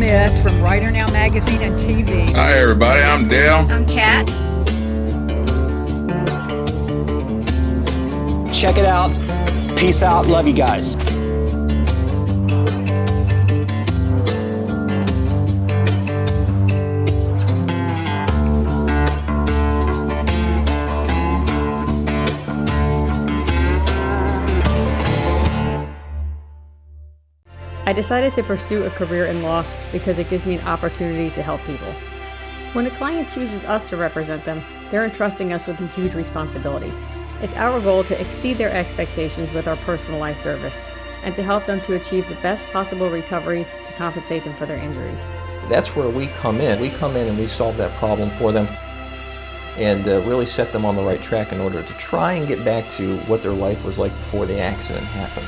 Smith from Writer Now Magazine and TV. Hi everybody, I'm Dale. I'm Kat. Check it out. Peace out. Love you guys. I decided to pursue a career in law because it gives me an opportunity to help people. When a client chooses us to represent them, they're entrusting us with a huge responsibility. It's our goal to exceed their expectations with our personalized service and to help them to achieve the best possible recovery to compensate them for their injuries. That's where we come in. We come in and we solve that problem for them and really set them on the right track in order to try and get back to what their life was like before the accident happened.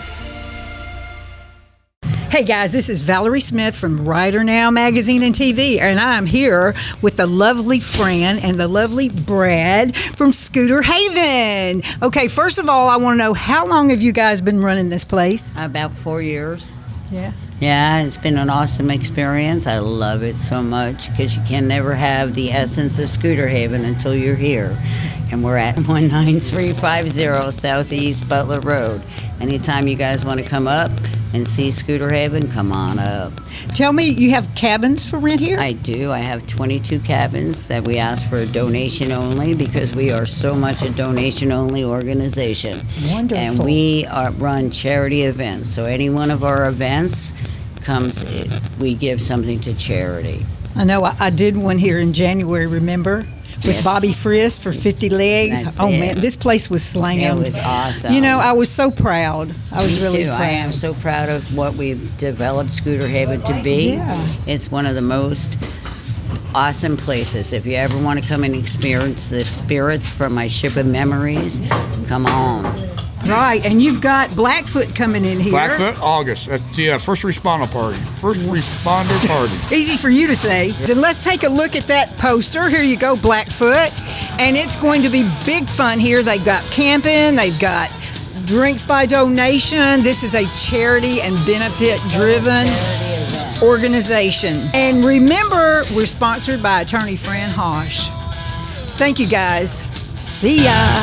Hey guys, this is Valerie Smith from Writer Now Magazine and TV, and I'm here with the lovely Fran and the lovely Brad from Scooter Haven. Okay, first of all, I want to know, how long have you guys been running this place? About 4 years. Yeah. Yeah, it's been an awesome experience. I love it so much because you can never have the essence of Scooter Haven until you're here. And we're at 19350 Southeast Butler Road. Anytime you guys want to come up and see Scooter Haven, come on up. Tell me, you have cabins for rent here? I do. I have 22 cabins that we ask for a donation only because we are so much a donation only organization. Wonderful. And we run charity events. So any one of our events we give something to charity. I know I did one here in January, remember? With Yes. Bobby Friss for 50 legs. That's oh it. Man, this place was slammed. It was awesome. You know, I was so proud. I was Me really too. proud. I am so proud of what we've developed Scooter Haven to be. Yeah. It's one of the most awesome places. If you ever want to come and experience the spirits from my ship of memories, come on. Right, and you've got Blackfoot coming in here. Blackfoot, August. That's the first responder party. First responder party. Easy for you to say. Then let's take a look at that poster. Here you go, Blackfoot. And it's going to be big fun here. They've got camping, they've got drinks by donation. This is a charity and benefit-driven organization. And remember, we're sponsored by attorney Fran Hosh. Thank you, guys. See ya.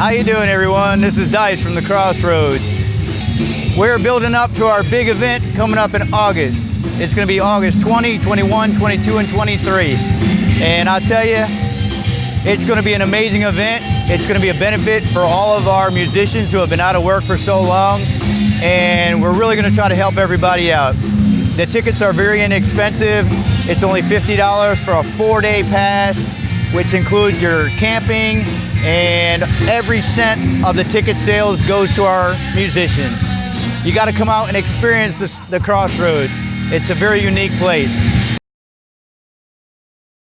How you doing, everyone? This is Dice from The Crossroads. We're building up to our big event coming up in August. It's going to be August 20, 21, 22, and 23. And I'll tell you, it's going to be an amazing event. It's going to be a benefit for all of our musicians who have been out of work for so long. And we're really going to try to help everybody out. The tickets are very inexpensive. It's only $50 for a 4-day pass, which includes your camping, and every cent of the ticket sales goes to our musicians. You got to come out and experience the Crossroads. It's a very unique place.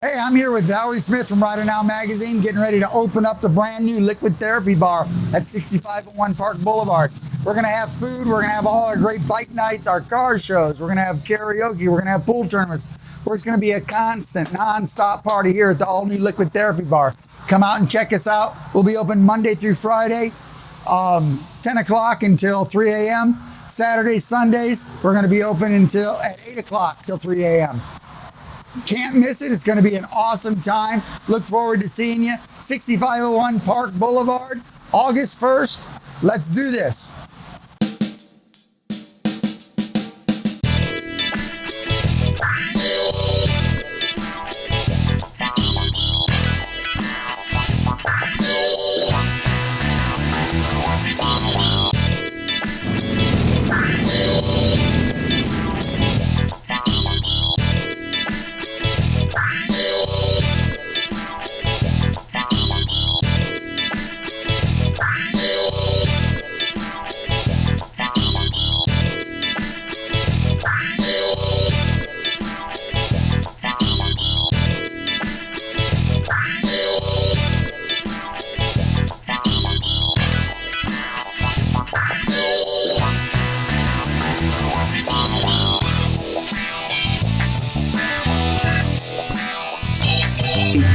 Hey, I'm here with Valerie Smith from Rider Now Magazine, getting ready to open up the brand new Liquid Therapy Bar at 6501 Park Boulevard. We're going to have food, we're going to have all our great bike nights, our car shows, we're going to have karaoke, we're going to have pool tournaments. It's going to be a constant, non-stop party here at the all-new Liquid Therapy Bar. Come out and check us out. We'll be open Monday through Friday, 10 o'clock until 3 a.m. Saturdays, Sundays, we're going to be open until at 8 o'clock till 3 a.m. Can't miss it. It's going to be an awesome time. Look forward to seeing you. 6501 Park Boulevard, August 1st. Let's do this.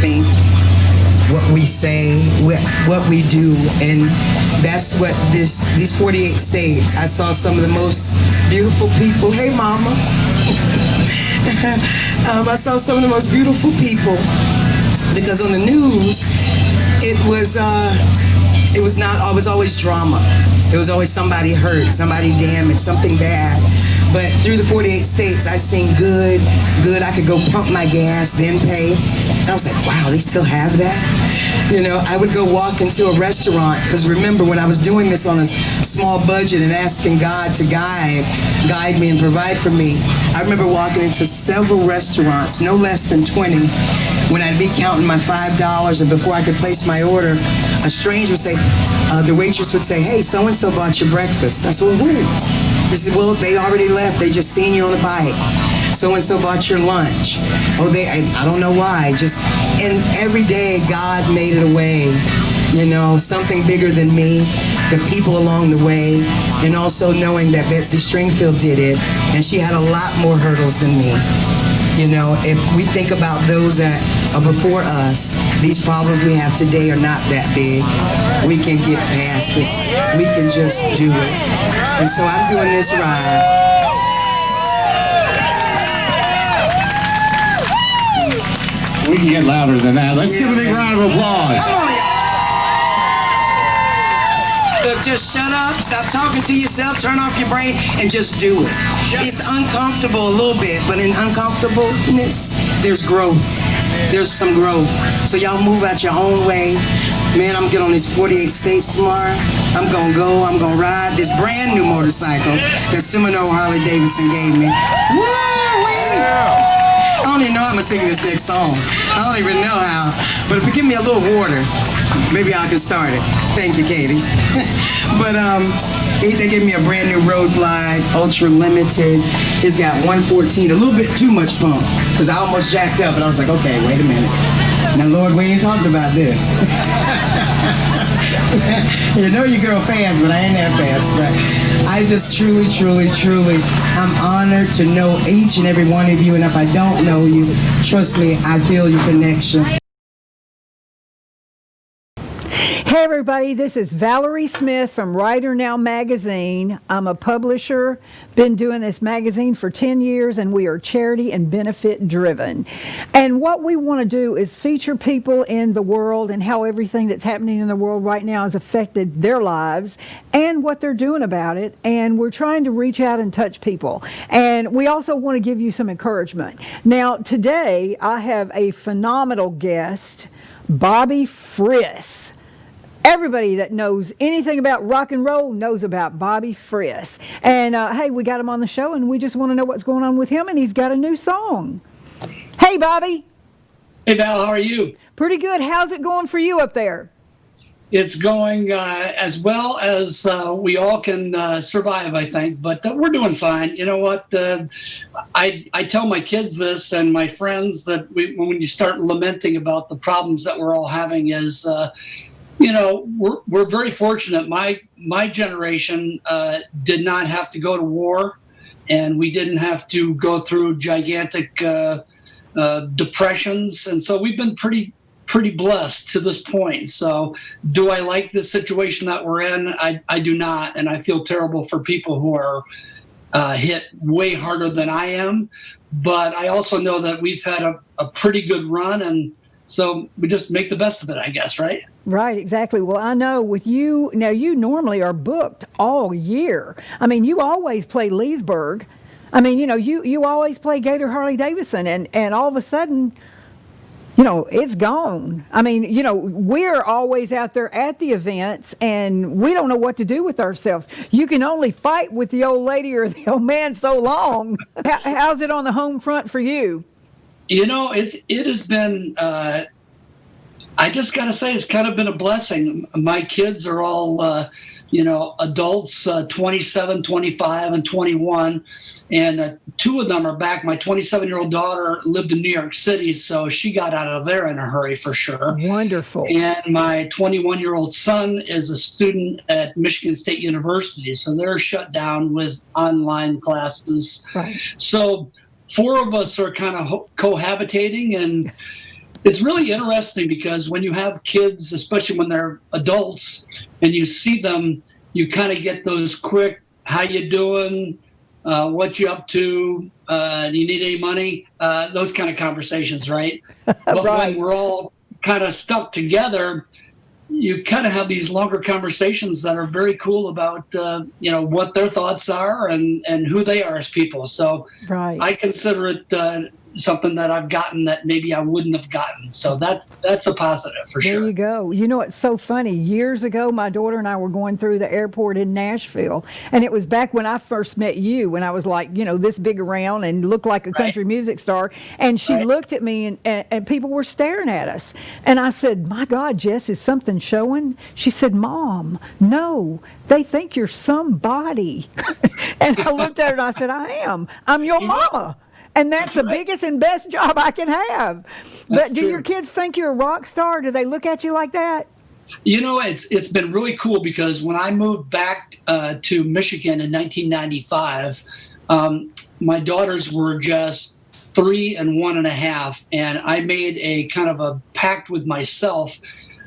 Think what we say, what we do, and that's what these 48 states. I saw some of the most beautiful people. Hey, Mama. I saw some of the most beautiful people because on the news, it was always drama. There was always somebody hurt, somebody damaged, something bad. But through the 48 states, I've seen good. I could go pump my gas, then pay. And I was like, wow, they still have that? You know, I would go walk into a restaurant, because remember when I was doing this on a small budget and asking God to guide me and provide for me, I remember walking into several restaurants, no less than 20, when I'd be counting my $5, and before I could place my order, a stranger would say, the waitress would say, hey, so-and-so bought your breakfast. I said, well, who? He said, well, they already left. They just seen you on the bike. So-and-so bought your lunch. Oh, I don't know why. And every day, God made it a way. You know, something bigger than me, the people along the way, and also knowing that Betsy Stringfield did it, and she had a lot more hurdles than me. You know, if we think about those that are before us, these problems we have today are not that big. We can get past it. We can just do it. And so I'm doing this ride. We can get louder than that. Let's give a big round of applause. Look, just shut up, stop talking to yourself, turn off your brain, and just do it. It's uncomfortable a little bit, but in uncomfortableness, there's growth. There's some growth. So y'all move out your own way. Man, I'm getting on these 48 states tomorrow. I'm gonna go, I'm gonna ride this brand new motorcycle that Seminole Harley Davidson gave me. Woo-wee! I don't even know how I'm gonna sing this next song. I don't even know how. But if you give me a little water, maybe I can start it. Thank you, Katie. But they gave me a brand new Road Glide, Ultra Limited. It's got 114, a little bit too much pump, because I almost jacked up, and I was like, okay, wait a minute. Now, Lord, we ain't talking about this. You know you go fast, but I ain't that fast. But I just truly, I'm honored to know each and every one of you, and if I don't know you, trust me, I feel your connection. Hey everybody, this is Valerie Smith from Writer Now Magazine. I'm a publisher, been doing this magazine for 10 years, and we are charity and benefit driven. And what we want to do is feature people in the world and how everything that's happening in the world right now has affected their lives and what they're doing about it. And we're trying to reach out and touch people. And we also want to give you some encouragement. Now, today I have a phenomenal guest, Bobby Friss. Everybody that knows anything about rock and roll knows about Bobby Friss. And hey, we got him on the show, and we just want to know what's going on with him, and he's got a new song. Hey, Bobby. Hey, Val, how are you? Pretty good. How's it going for you up there? It's going as well as we all can survive, I think, but we're doing fine. You know what? I tell my kids this and my friends that when you start lamenting about the problems that we're all having is, you know, we're very fortunate. My generation did not have to go to war, and we didn't have to go through gigantic depressions, and so we've been pretty blessed to this point. So do I like the situation that we're in? I do not, and I feel terrible for people who are hit way harder than I am, but I also know that we've had a pretty good run, and so we just make the best of it, I guess, right? Right, exactly. Well, I know with you, now you normally are booked all year. I mean, you always play Leesburg. I mean, you know, you always play Gator Harley-Davidson, and all of a sudden, you know, it's gone. I mean, you know, we're always out there at the events, and we don't know what to do with ourselves. You can only fight with the old lady or the old man so long. How's it on the home front for you? You know, it has been, I just got to say, it's kind of been a blessing. My kids are all, you know, adults, 27, 25, and 21. And two of them are back. My 27-year-old daughter lived in New York City, so she got out of there in a hurry for sure. Wonderful. And my 21-year-old son is a student at Michigan State University, so they're shut down with online classes. Right. So 4 of us are kind of cohabitating, and it's really interesting because when you have kids, especially when they're adults, and you see them, you kind of get those quick, how you doing, what you up to, do you need any money, those kind of conversations, right? But right. When we're all kind of stuck together, you kind of have these longer conversations that are very cool about, you know, what their thoughts are and who they are as people. So right. I consider it something that I've gotten that maybe I wouldn't have gotten. So that's a positive for sure. There you go. You know, it's so funny. Years ago, my daughter and I were going through the airport in Nashville, and it was back when I first met you, when I was like, you know, this big around and looked like a country music star. And she looked at me, and people were staring at us. And I said, my God, Jess, is something showing? She said, Mom, no, they think you're somebody. And I looked at her and I said, I am. I'm your mama. And that's the biggest and best job I can have. But do your kids think you're a rock star? Do they look at you like that? You know, it's been really cool because when I moved back to Michigan in 1995, my daughters were just 3 and 1.5, and I made a kind of a pact with myself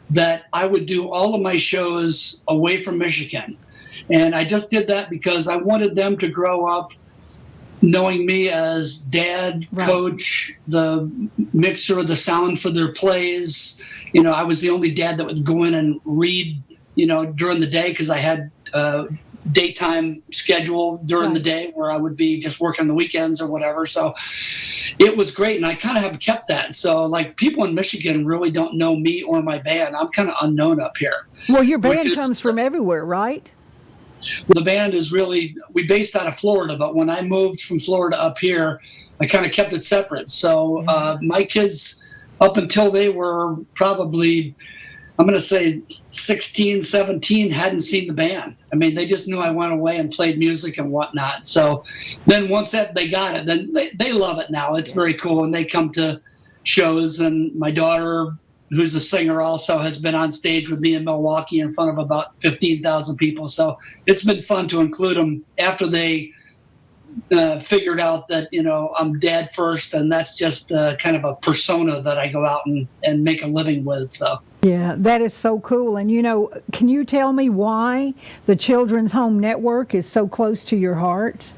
that I would do all of my shows away from Michigan. And I just did that because I wanted them to grow up knowing me as dad, coach, the mixer, the sound for their plays. You know, I was the only dad that would go in and read, you know, during the day because I had a daytime schedule during the day where I would be just working on the weekends or whatever. So it was great. And I kind of have kept that. So like people in Michigan really don't know me or my band. I'm kind of unknown up here. Well, your band comes from everywhere, right? The band is really, we based out of Florida, but when I moved from Florida up here, I kind of kept it separate. So my kids, up until they were probably, I'm going to say 16, 17, hadn't seen the band. I mean, they just knew I went away and played music and whatnot. So then once they got it, then they love it now. It's very cool. And they come to shows, and my daughter, who's a singer, also has been on stage with me in Milwaukee in front of about 15,000 people. So it's been fun to include them after they figured out that, you know, I'm dad first, and that's just kind of a persona that I go out and make a living with. So Yeah, that is so cool. And can you tell me why the Children's Home Network is so close to your heart?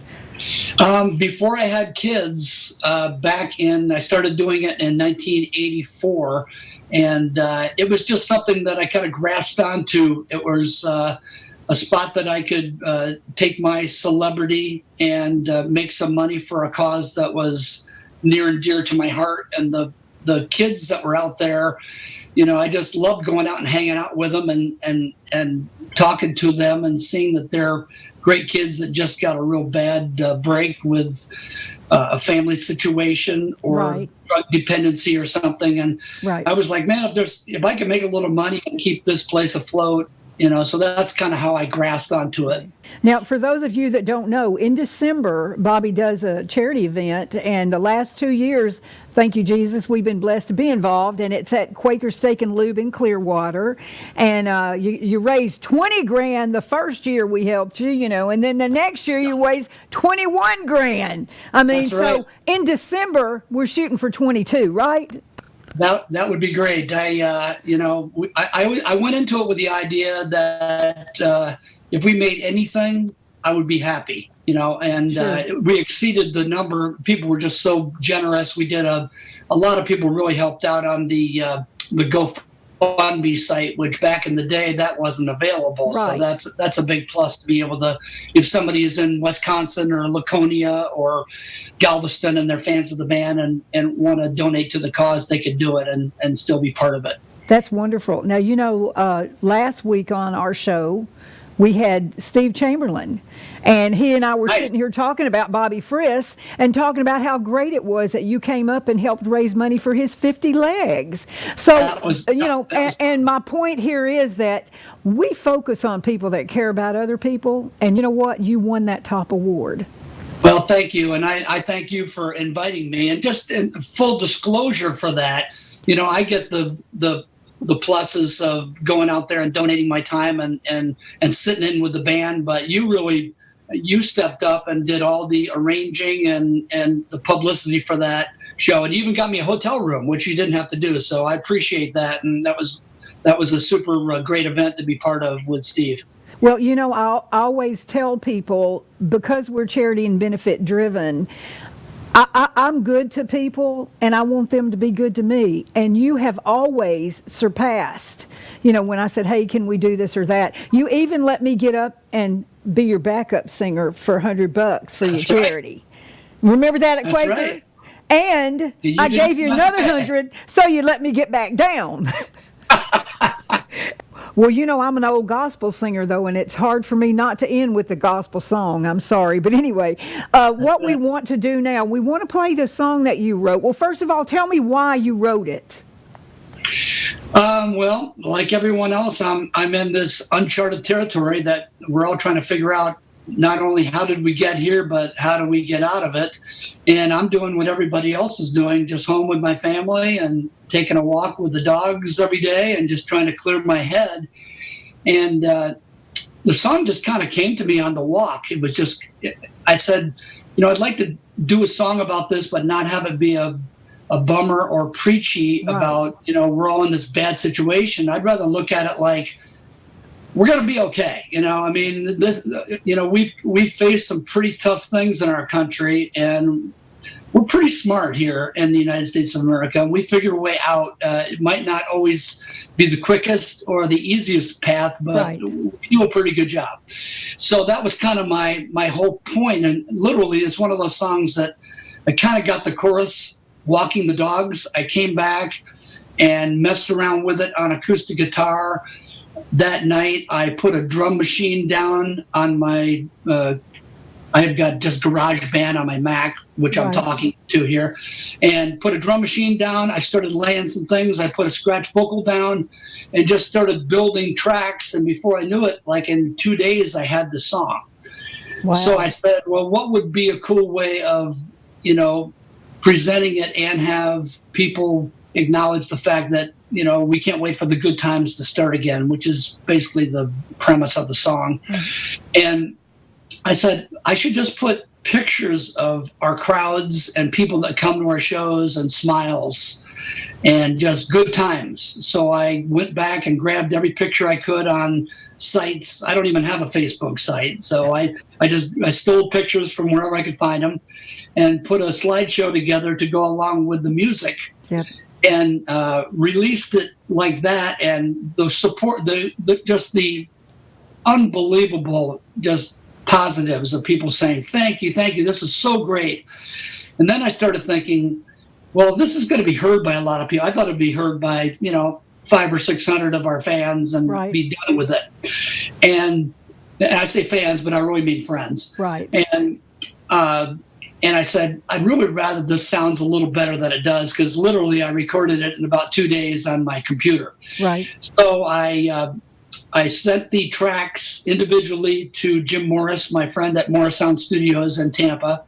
Before I had kids, I started doing it in 1984, and it was just something that I kind of grasped onto. It was a spot that I could take my celebrity and make some money for a cause that was near and dear to my heart. And the kids that were out there, I just loved going out and hanging out with them and talking to them and seeing that they're great kids that just got a real bad break with a family situation or drug dependency or something. And I was like, man, if I can make a little money and keep this place afloat, so that's kind of how I grasped onto it. Now, for those of you that don't know, in December, Bobby does a charity event, and the last 2 years, thank you, Jesus, we've been blessed to be involved, and it's at Quaker Steak and Lube in Clearwater, and you raised $20,000 the first year we helped you, and then the next year you raised $21,000. I mean, That's right. So in December, we're shooting for 22, right? That would be great. I went into it with the idea that if we made anything, I would be happy, and we exceeded the number. People were just so generous. We did a lot of people really helped out on the GoFundMe site, which back in the day that wasn't available. Right. So that's a big plus to be able to, if somebody is in Wisconsin or Laconia or Galveston and they're fans of the band and want to donate to the cause, they could do it and still be part of it. That's wonderful. Now, last week on our show, we had Steve Chamberlain, and he and I were sitting here talking about Bobby Friss and talking about how great it was that you came up and helped raise money for his 50 legs. So, and my point here is that we focus on people that care about other people, and you know what? You won that top award. Well, thank you, and I thank you for inviting me. And just in full disclosure for that, I get the pluses of going out there and donating my time and sitting in with the band, but you stepped up and did all the arranging and the publicity for that show, and even got me a hotel room, which you didn't have to do. So I appreciate that, and that was a super great event to be part of with Steve. Well, I'll always tell people, because we're charity and benefit driven, I'm good to people, and I want them to be good to me. And you have always surpassed, when I said, hey, can we do this or that? You even let me get up and be your backup singer for $100 for your charity. Right. Remember that at Quaker? Right. And I gave you another $100, so you let me get back down. Well, I'm an old gospel singer, though, and it's hard for me not to end with the gospel song. I'm sorry. But anyway, what we want to do now, we want to play the song that you wrote. Well, first of all, tell me why you wrote it. Well, like everyone else, I'm in this uncharted territory that we're all trying to figure out. Not only how did we get here, but how do we get out of it? And I'm doing what everybody else is doing, just home with my family and taking a walk with the dogs every day and just trying to clear my head. And the song just kind of came to me on the walk. It was just, I said, I'd like to do a song about this, but not have it be a bummer or preachy about, we're all in this bad situation. I'd rather look at it like, we're going to be okay. We've faced some pretty tough things in our country, and we're pretty smart here in the United States of America. We figure a way out. It might not always be the quickest or the easiest path, but we do a pretty good job. So that was kind of my whole point. And literally, it's one of those songs that I kind of got the chorus, walking the dogs. I came back and messed around with it on acoustic guitar. That night, I put a drum machine down on my, I've got just GarageBand on my Mac, which I'm talking to here, and put a drum machine down. I started laying some things. I put a scratch vocal down and just started building tracks. And before I knew it, like in 2 days, I had the song. Wow. So I said, well, what would be a cool way of, presenting it and have people acknowledge the fact that, we can't wait for the good times to start again, which is basically the premise of the song. And I said, I should just put pictures of our crowds and people that come to our shows and smiles. and just good times. So I went back and grabbed every picture I could on sites. I don't even have a Facebook site. So I stole pictures from wherever I could find them and put a slideshow together to go along with the music. Yep. And released it like that. And the support, just the unbelievable just positives of people saying, thank you, this is so great. And then I started thinking, well, this is going to be heard by a lot of people. I thought it'd be heard by, 500 or 600 of our fans and be done with it. And I say fans, but I really mean friends. Right. And I said, I'd really rather this sounds a little better than it does, because literally I recorded it in about 2 days on my computer. Right. So I sent the tracks individually to Jim Morris, my friend at Morris Sound Studios in Tampa.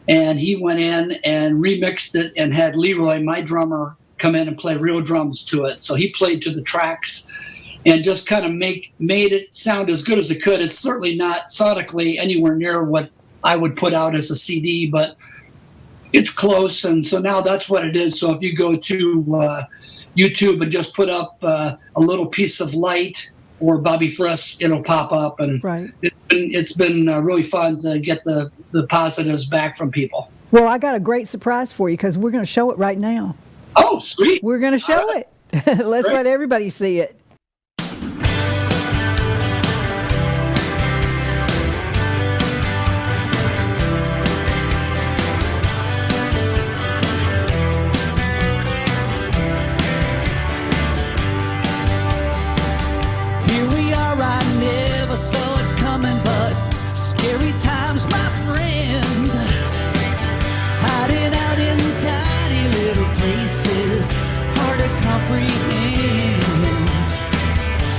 And he went in and remixed it and had Leroy, my drummer, come in and play real drums to it. So he played to the tracks and just kind of made it sound as good as it could. It's certainly not sonically anywhere near what I would put out as a CD, but it's close. And so now that's what it is. So if you go to YouTube and just put up a little piece of light or Bobby Friss, it'll pop up. And it's been really fun to get the positives back from people. Well, I got a great surprise for you, because we're going to show it right now. Oh, sweet. We're going to show it. Let's let everybody see it. Scary times, my friend, hiding out in tiny little places, hard to comprehend.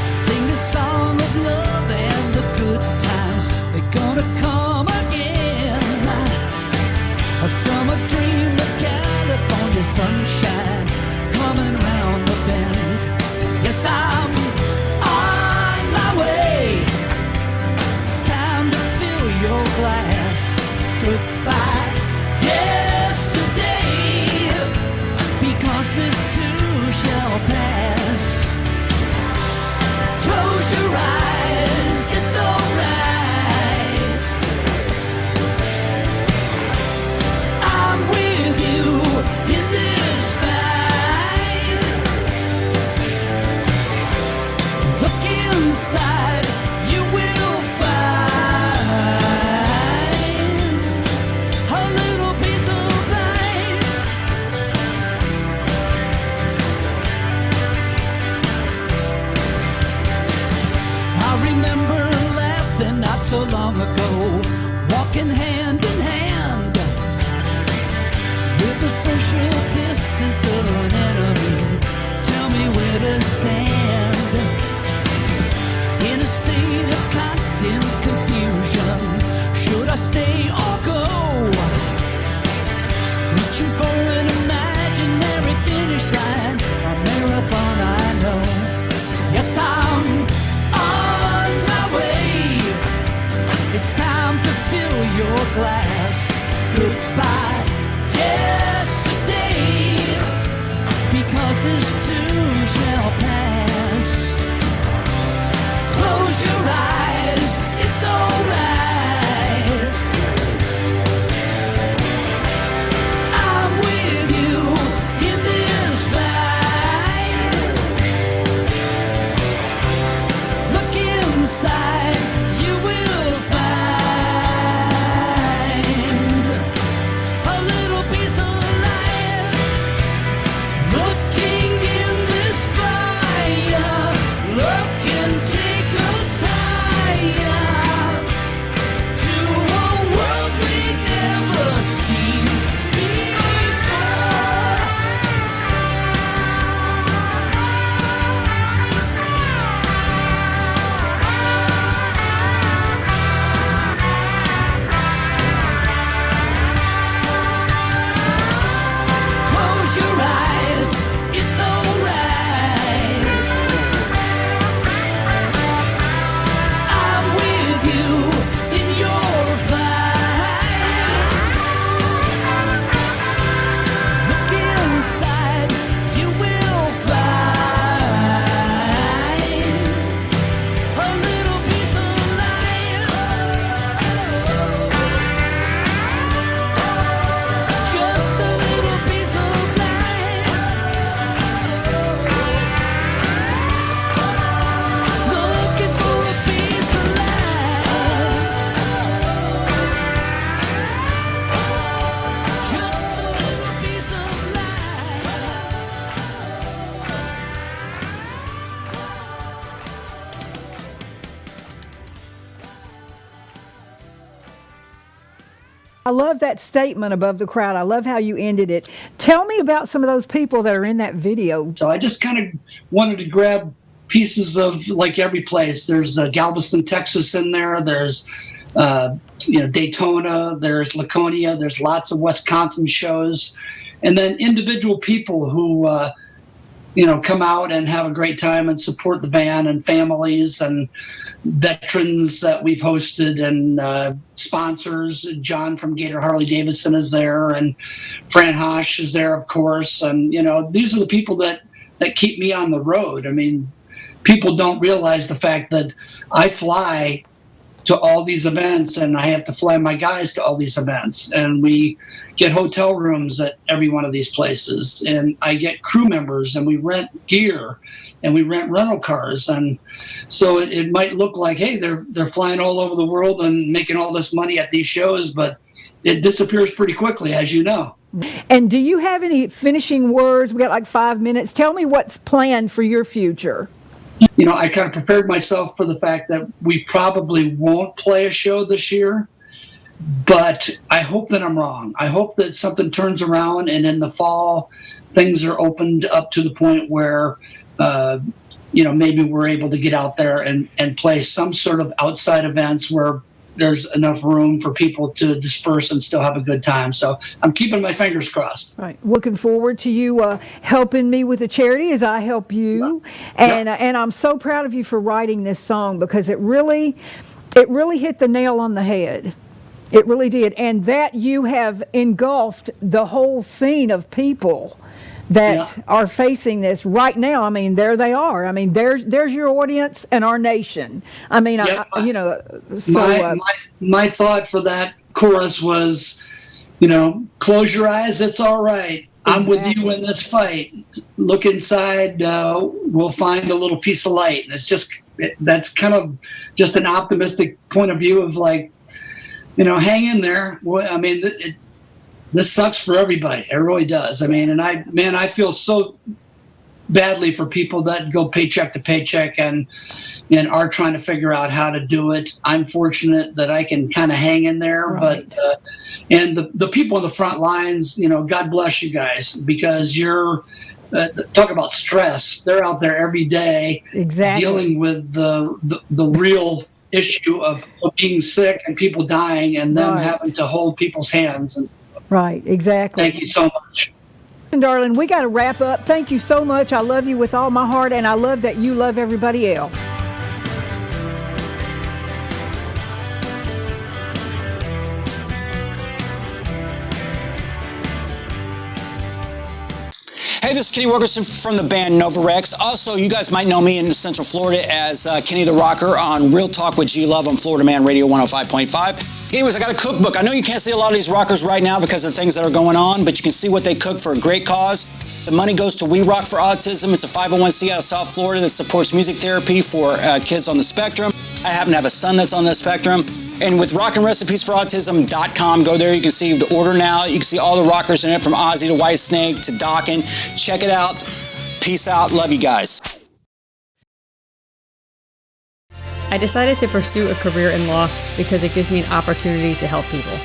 Sing a song of love and the good times, they're gonna come again. A summer dream of California sunshine coming round the bend. Yes, I'm on my way. Your glass, goodbye yesterday, because this too shall pass. Close your eyes, it's alright. I'm with you in this fight. Look inside, you will find so long ago, walking hand in hand, with the social distance of an enemy. Tell me where to stand. In a state of constant confusion, should I stay or go? Reaching for an imaginary finish line, a marathon I know. Yes, I'm on my way. It's time to fill your glass. Goodbye yesterday, because this too shall pass. Close your eyes, it's alright. I'm with you in this fight. Look inside, you will find a little piece of light. Looking in I love that statement above the crowd. I love how you ended it. Tell me about some of those people that are in that video. So I just kind of wanted to grab pieces of like every place. There's Galveston, Texas in there. There's Daytona. There's Laconia. There's lots of Wisconsin shows. And then individual people who come out and have a great time and support the band, and families and veterans that we've hosted, and sponsors. John from Gator Harley Davidson is there, and Fran Hosh is there, of course. And, these are the people that keep me on the road. I mean, people don't realize the fact that I fly to all these events, and I have to fly my guys to all these events, and we get hotel rooms at every one of these places, and I get crew members, and we rent gear, and we rent rental cars. And so it might look like, hey, they're flying all over the world and making all this money at these shows, but it disappears pretty quickly, as you know. And do you have any finishing words? We got like 5 minutes. Tell me what's planned for your future. I kind of prepared myself for the fact that we probably won't play a show this year, but I hope that I'm wrong. I hope that something turns around, and in the fall, things are opened up to the point where, maybe we're able to get out there and play some sort of outside events where there's enough room for people to disperse and still have a good time. So I'm keeping my fingers crossed. Right. Looking forward to you helping me with the charity as I help you. And I'm so proud of you for writing this song, because it really hit the nail on the head. It really did. And that you have engulfed the whole scene of people that are facing this right now. I mean, there they are. I mean, there's your audience and our nation. I mean, my thought for that chorus was, close your eyes, it's all right. I'm with you in this fight. Look inside, we'll find a little piece of light. And that's kind of just an optimistic point of view of like, hang in there. I mean, this sucks for everybody. It really does. I mean, and I feel so badly for people that go paycheck to paycheck and are trying to figure out how to do it. I'm fortunate that I can kind of hang in there, right. But and the people on the front lines, God bless you guys, because you're talk about stress. They're out there every day, dealing with the real issue of being sick and people dying, and them having to hold people's hands. And right, exactly. Thank you so much. Darling, we got to wrap up. Thank you so much. I love you with all my heart, and I love that you love everybody else. Hey, this is Kenny Wilkerson from the band Nova Rex. Also, you guys might know me in Central Florida as Kenny the Rocker on Real Talk with G Love on Florida Man Radio 105.5. Anyways, I got a cookbook. I know you can't see a lot of these rockers right now because of things that are going on, but you can see what they cook for a great cause. The money goes to We Rock for Autism. It's a 501c out of South Florida that supports music therapy for kids on the spectrum. I happen to have a son that's on the spectrum. And with rockinrecipesforautism.com, go there. You can see the order now. You can see all the rockers in it, from Ozzy to Whitesnake to Dokken. Check it out. Peace out. Love you guys. I decided to pursue a career in law because it gives me an opportunity to help people.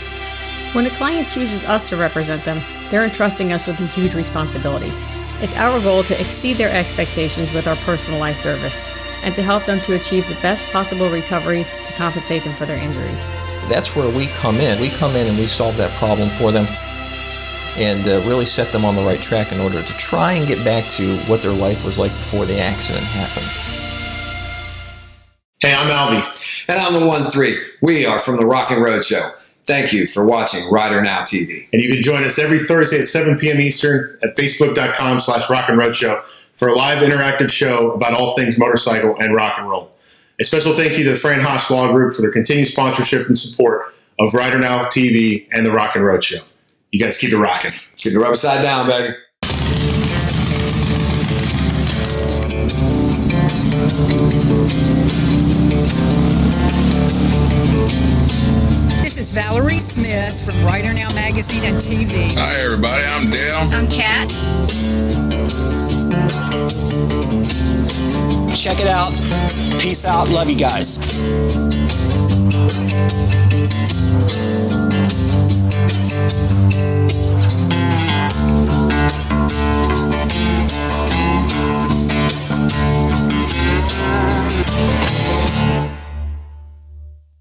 When a client chooses us to represent them, they're entrusting us with a huge responsibility. It's our goal to exceed their expectations with our personalized service, and to help them to achieve the best possible recovery to compensate them for their injuries. That's where we come in. We come in and we solve that problem for them, and really set them on the right track in order to try and get back to what their life was like before the accident happened. Hey, I'm Albie. And I'm the 1-3. We are from the Rock and Road Show. Thank you for watching Rider Now TV. And you can join us every Thursday at 7 p.m. Eastern at facebook.com/rockandroadshow for a live interactive show about all things motorcycle and rock and roll. A special thank you to the Fran Hosh Law Group for their continued sponsorship and support of Rider Now TV and the Rock and Road Show. You guys keep it rocking. Keep the rubber side down, baby. This is Valerie Smith from Rider Now Magazine and TV. Hi, everybody. I'm Dale. I'm Kat. Check it out. Peace out. Love you guys.